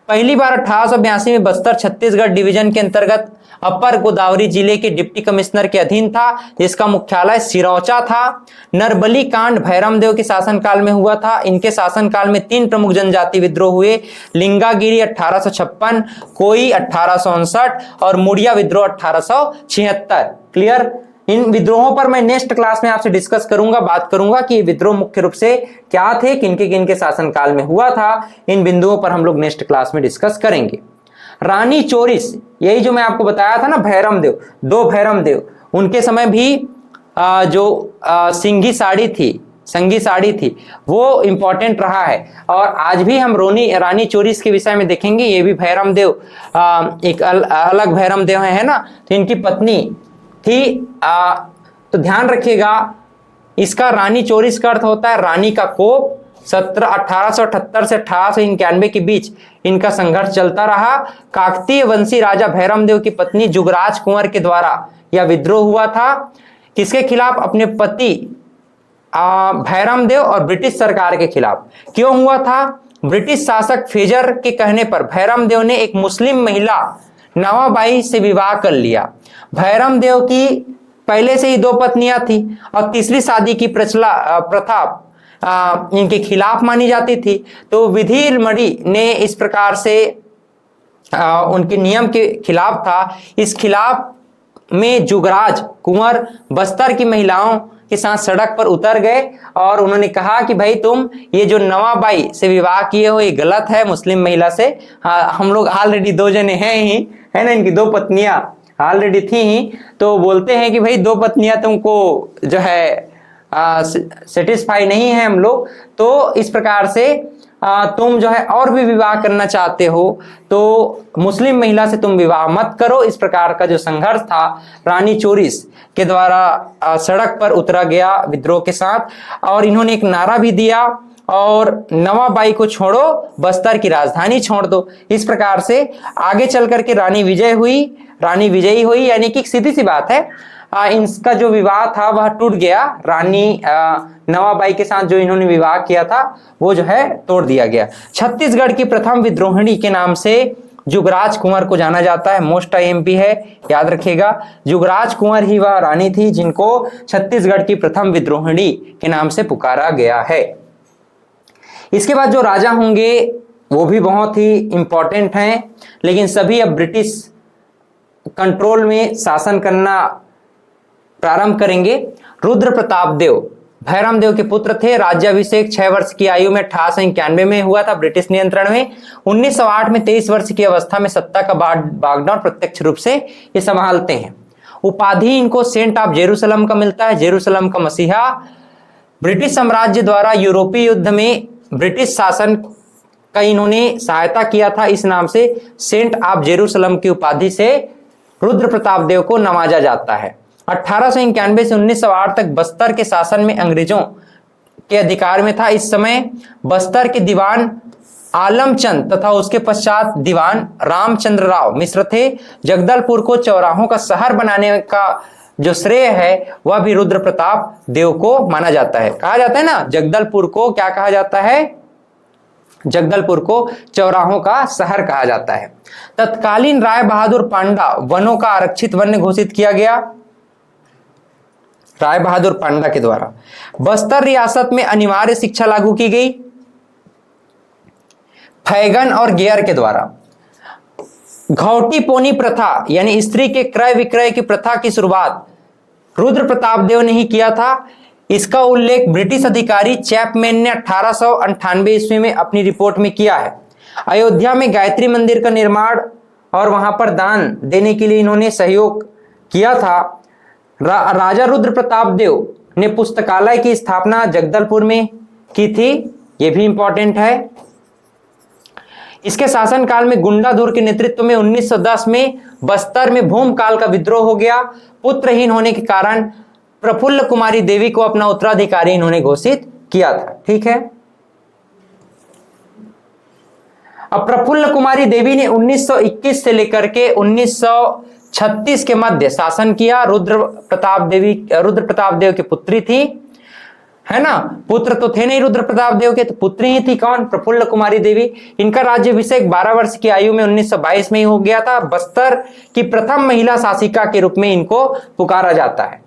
पहली बार 1882 में बस्तर छत्तीसगढ़ डिवीजन के अंतर्गत अपर गोदावरी जिले के डिप्टी कमिश्नर के अधीन था, जिसका मुख्यालय सिरौचा था। नरबली कांड भैरम देव के शासनकाल में हुआ था। इनके शासनकाल में 3 प्रमुख जनजाति विद्रोह हुए, लिंगागिरी 1856, कोई 1859 और मुड़िया विद्रोह 1876। क्लियर? इन विद्रोहों पर मैं नेक्स्ट क्लास में आपसे डिस्कस करूंगा, बात करूंगा कि ये विद्रोह मुख्य रूप से क्या थे, किनके शासनकाल में हुआ था। इन बिंदुओं पर हम लोग नेक्स्ट क्लास में डिस्कस करेंगे। रानी चोरिस, यही जो मैं आपको बताया था ना, भैरम देव, 2 भैरम देव, उनके समय भी जो सिंगी साड़ी थी वो इंपॉर्टेंट रहा है। और आज भी हम रानी चोरिस के विषय में देखेंगे। ये भी भैरम देव एक अलग भैरम देव है ना, तो इनकी पत्नी थी। तो ध्यान रखिएगा, इसका रानी चोरिस का अर्थ होता है रानी का कोप। 1878 से 1891 के बीच इनका संघर्ष चलता रहा। काकतीय वंशी राजा भैरम देव की पत्नी जुगराज कुंवर के द्वारा यह विद्रोह हुआ था। किसके खिलाफ? अपने पति भैरम देव और ब्रिटिश सरकार के खिलाफ। क्यों हुआ था? ब्रिटिश शासक फेजर के कहने पर भैरम देव ने एक मुस्लिम महिला नवाबाई से विवाह कर लिया। भैरम देव की पहले से ही 2 पत्नियां थी और तीसरी शादी की प्रथा इनके खिलाफ मानी जाती थी। तो विधिरमणि ने इस प्रकार से उनके नियम के खिलाफ था। इस खिलाफ में जुगराज कुंवर बस्तर की महिलाओं के साथ सड़क पर उतर गए और उन्होंने कहा कि भाई तुम ये जो नवाबाई से विवाह किए हो ये गलत है मुस्लिम महिला से। हम लोग ऑलरेडी 2 जने हैं ही, है ना, इनकी 2 पत्नियां ऑलरेडी थी ही, तो बोलते हैं कि भाई 2 पत्नियां तुमको जो है सेटिस्फाई नहीं है हम लोग, तो इस प्रकार से तुम जो है और भी विवाह करना चाहते हो तो मुस्लिम महिला से तुम विवाह मत करो। इस प्रकार का जो संघर्ष था रानी चोरिस के द्वारा सड़क पर उतरा गया विद्रोह के साथ, और इन्होंने एक नारा भी दिया और नवाबाई को छोड़ो, बस्तर की राजधानी छोड़ दो। इस प्रकार से आगे चल करके रानी विजयी हुई, यानी कि सीधी सी बात है इनका जो विवाह था वह टूट गया। रानी नवाबाई के साथ जो इन्होंने विवाह किया था वो जो है तोड़ दिया गया। छत्तीसगढ़ की प्रथम विद्रोहिणी के नाम से जुगराज कुंवर को जाना जाता है। मोस्ट आईएमपी है, याद रखिएगा। जुगराज कुंवर ही वह रानी थी जिनको छत्तीसगढ़ की प्रथम विद्रोहिणी के नाम से पुकारा गया है। इसके बाद जो राजा होंगे वो भी बहुत ही इंपॉर्टेंट हैं, लेकिन सभी अब ब्रिटिश कंट्रोल में शासन करना प्रारंभ करेंगे। रुद्र प्रताप देव भैरम देव के पुत्र थे। राज्याभिषेक 6 वर्ष की आयु में 1891 में हुआ था ब्रिटिश नियंत्रण में। 1908 में 23 वर्ष की अवस्था में सत्ता का बागडोर प्रत्यक्ष रूप से ये संभालते हैं। उपाधि इनको सेंट ऑफ जेरूसलम का मिलता है, जेरूसलम का मसीहा। ब्रिटिश साम्राज्य द्वारा यूरोपीय युद्ध में ब्रिटिश शासन का इन्होंने सहायता किया था, इस नाम से सेंट ऑफ जेरूसलम की उपाधि से रुद्र प्रताप देव को नवाजा जाता है। 1891 से 1908 तक बस्तर के शासन में अंग्रेजों के अधिकार में था। इस समय बस्तर के दीवान आलमचंद तथा उसके पश्चात दीवान रामचंद्र राव मिश्र थे। जगदलपुर को चौराहों का शहर बनाने का जो श्रेय है वह भी रुद्र प्रताप देव को माना जाता है। कहा जाता है ना जगदलपुर को क्या कहा जाता है, जगदलपुर को चौराहों का शहर कहा जाता है। तत्कालीन राय बहादुर पांडा वनों का आरक्षित वन्य घोषित किया गया राय बहादुर पांडा के द्वारा। बस्तर रियासत में अनिवार्य शिक्षा लागू की गई फैगन और गेयर के द्वारा। घौटी पोनी प्रथा यानी स्त्री के क्रय विक्रय की प्रथा की शुरुआत रुद्र प्रताप देव ने ही किया था। इसका उल्लेख ब्रिटिश अधिकारी चैपमैन ने 1898 ईस्वी में अपनी रिपोर्ट में किया है। अयोध्या में गायत्री मंदिर का निर्माण और वहां पर दान देने के लिए इन्होंने सहयोग किया था। राजा रुद्र प्रताप देव ने पुस्तकालय की स्थापना जगदलपुर में की थी, यह भी इंपॉर्टेंट है। इसके शासनकाल में गुंडाधुर के नेतृत्व में 1910 में बस्तर में भूमकाल का विद्रोह हो गया। पुत्रहीन होने के कारण प्रफुल्ल कुमारी देवी को अपना उत्तराधिकारी इन्होंने घोषित किया था। ठीक है, अब प्रफुल्ल कुमारी देवी ने 1921 से लेकर के 1936 के मध्य शासन किया। रुद्र प्रताप देव की पुत्री थी, है ना, पुत्र तो थे नहीं रुद्र प्रताप देव के, तो पुत्री ही थी कौन, प्रफुल्ल कुमारी देवी। इनका राज्याभिषेक 12 वर्ष की आयु में 1922 में ही हो गया था। बस्तर की प्रथम महिला शासिका के रूप में इनको पुकारा जाता है।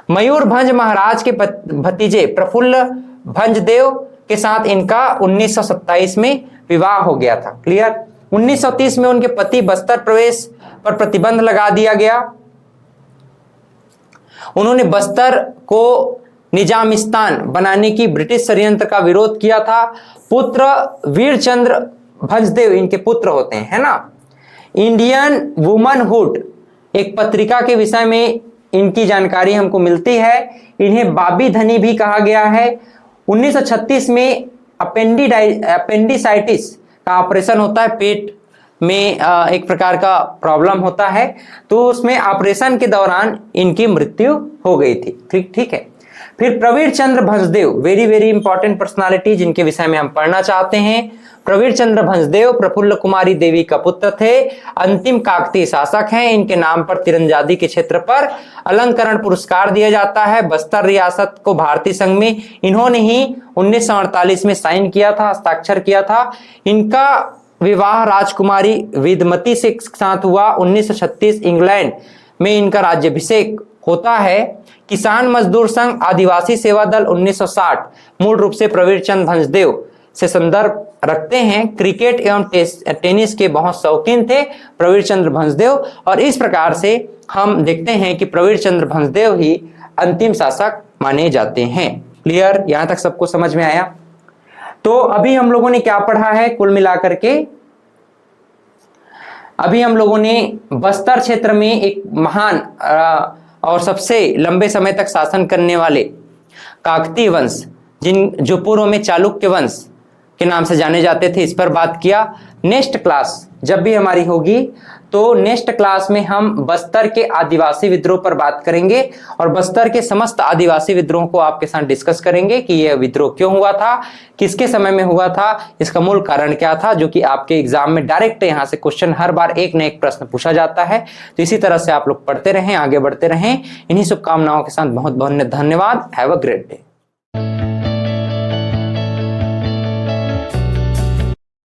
मयूर भंज महाराज के भतीजे प्रफुल्ल भंज देव के साथ इनका 1927 में विवाह हो गया था। क्लियर। 1930 में उनके पति बस्तर प्रवेश पर प्रतिबंध लगा दिया गया। उन्होंने बस्तर को निजामिस्तान बनाने की ब्रिटिश षड्यंत्र का विरोध किया था। पुत्र वीरचंद्र भंजदेव इनके पुत्र होते हैं, है ना। इंडियन वुमनहुड एक पत्रिका के विषय में इनकी जानकारी हमको मिलती है। इन्हें बाबी धनी भी कहा गया है। 1936 में अपेंडिसाइटिस का ऑपरेशन होता है, पेट में एक प्रकार का प्रॉब्लम होता है, तो उसमें ऑपरेशन के दौरान इनकी मृत्यु हो गई थी। ठीक है। फिर Pravir Chandra Bhanjdeo, very very important personality जिनके विषय में हम पढ़ना चाहते हैं। प्रवीर चंद्र भंजदेव प्रफुल्ल कुमारी देवी का पुत्र थे, अंतिम काकतीय शासक हैं। इनके नाम पर तीरंदाजी के क्षेत्र पर अलंकरण पुरस्कार दिया जाता है। बस्तर रियासत को भारतीय संघ में इन्होंने ही 1948 में साइन किया था, हस्ताक्षर किया था। इनका विवाह राजकुमारी विदमती से साथ हुआ। 1936 इंग्लैंड में इनका राज्याभिषेक होता है। किसान मजदूर संघ आदिवासी सेवा दल 1960 मूल रूप से प्रवीरचंद भंजदेव से संदर्भ रखते हैं। क्रिकेट एवं टेनिस के बहुत शौकीन थे प्रवीरचंद्र भंजदेव, और इस प्रकार से हम देखते हैं कि प्रवीरचंद्र भंजदेव ही अंतिम शासक माने जाते हैं। क्लियर, यहां तक सबको समझ में आया? तो अभी हम लोगों ने क्या पढ़ा है कुल मिलाकर के? अभी हम लोगों ने बस्तर क्षेत्र में एक महान और सबसे लंबे समय तक शासन करने वाले काकतीय वंश, जो पूर्व में चालुक्य वंश के नाम से जाने जाते थे, इस पर बात किया। नेक्स्ट क्लास जब भी हमारी होगी तो नेक्स्ट क्लास में हम बस्तर के आदिवासी विद्रोह पर बात करेंगे और बस्तर के समस्त आदिवासी विद्रोह को आपके साथ डिस्कस करेंगे कि यह विद्रोह क्यों हुआ था, किसके समय में हुआ था, इसका मूल कारण क्या था, जो कि आपके एग्जाम में डायरेक्ट यहां से क्वेश्चन हर बार एक न एक प्रश्न पूछा जाता है। तो इसी तरह से आप लोग पढ़ते रहें, आगे बढ़ते रहें। इन्हीं शुभकामनाओं के साथ बहुत बहुत धन्यवाद। Have a great day.